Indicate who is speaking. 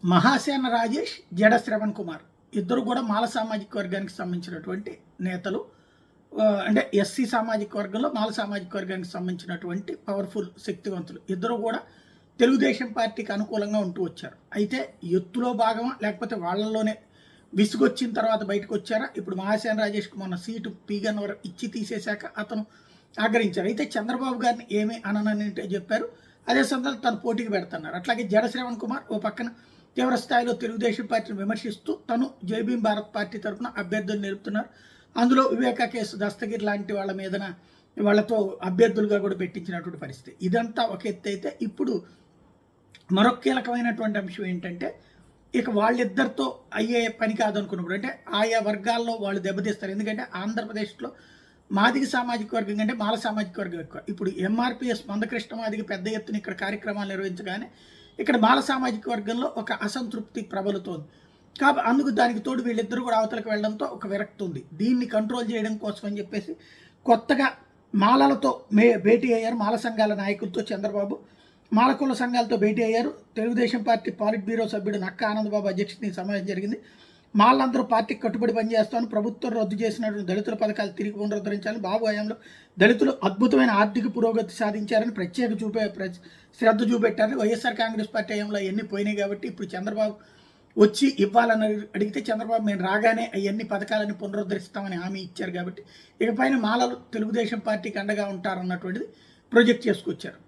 Speaker 1: మహాసేన రాజేష్, జడ శ్రవణ్ కుమార్ ఇద్దరు కూడా మాల సామాజిక వర్గానికి సంబంధించినటువంటి నేతలు. అంటే ఎస్సీ సామాజిక వర్గంలో మాల సామాజిక వర్గానికి సంబంధించినటువంటి పవర్ఫుల్ శక్తివంతులు. ఇద్దరు కూడా తెలుగుదేశం పార్టీకి అనుకూలంగా ఉంటూ వచ్చారు. అయితే ఎత్తులో భాగమా లేకపోతే వాళ్ళల్లోనే విసుగొచ్చిన తర్వాత బయటకు వచ్చారా? ఇప్పుడు మహాసేన రాజేష్కి మొన్న సీటు పీగన్నవరం ఇచ్చి తీసేశాక అతను ఆగ్రహించారు. అయితే చంద్రబాబు గారిని ఏమీ అననని చెప్పారు. అదే సందర్భంలో తను పోటీకి పెడుతున్నారు. అట్లాగే జడ శ్రవణ్ కుమార్ ఓ పక్కన తీవ్ర స్థాయిలో తెలుగుదేశం పార్టీని విమర్శిస్తూ తను జైభీం భారత్ పార్టీ తరఫున అభ్యర్థులు నిలుపుతున్నారు. అందులో వివేకా కేసు, దస్తగిరి లాంటి వాళ్ళ మీదన వాళ్ళతో అభ్యర్థులుగా కూడా పెట్టించినటువంటి పరిస్థితి. ఇదంతా ఒక ఎత్తు అయితే, ఇప్పుడు మరొక కీలకమైనటువంటి అంశం ఏంటంటే, ఇక వాళ్ళిద్దరితో అయ్యే పని కాదనుకున్నప్పుడు అంటే ఆయా వర్గాల్లో వాళ్ళు దెబ్బతీస్తారు. ఎందుకంటే ఆంధ్రప్రదేశ్లో మాదిగ సామాజిక వర్గం కంటే మాల సామాజిక వర్గం ఎక్కువ. ఇప్పుడు ఎంఆర్పిఎస్ మందకృష్ణ మాదిగ పెద్ద ఎత్తున ఇక్కడ కార్యక్రమాలు నిర్వహించగానే ఇక్కడ మాల సామాజిక వర్గంలో ఒక అసంతృప్తి ప్రబలుతోంది. అందుకు దానికి తోడు వీళ్ళిద్దరూ కూడా అవతలకు వెళ్ళడంతో ఒక విరక్తి ఉంది. దీన్ని కంట్రోల్ చేయడం కోసం అని చెప్పేసి కొత్తగా మాలలతో భేటీ అయ్యారు. మాల సంఘాల నాయకులతో చంద్రబాబు మాలకుల సంఘాలతో భేటీ అయ్యారు. తెలుగుదేశం పార్టీ పాలిట్ బ్యూరో సభ్యుడు నక్కా ఆనందబాబు అధ్యక్షతన సమావేశం జరిగింది. మాలందరూ పార్టీకి కట్టుబడి పనిచేస్తామని, ప్రభుత్వం రద్దు చేసినటువంటి దళితుల పథకాలు తిరిగి పునరుద్ధరించాలని, బాబు హయాంలో దళితులు అద్భుతమైన ఆర్థిక పురోగతి సాధించారని శ్రద్ధ చూపెట్టారని, వైఎస్ఆర్ కాంగ్రెస్ పార్టీ హయాంలో అవన్నీ పోయినాయి కాబట్టి ఇప్పుడు చంద్రబాబు వచ్చి ఇవ్వాలని అడిగితే చంద్రబాబు మేము రాగానే అవన్నీ పథకాలని పునరుద్ధరిస్తామని హామీ ఇచ్చారు. కాబట్టి ఇకపైన మాలలు తెలుగుదేశం పార్టీకి అండగా ఉంటారన్నటువంటిది ప్రొజెక్ట్ చేసుకొచ్చారు.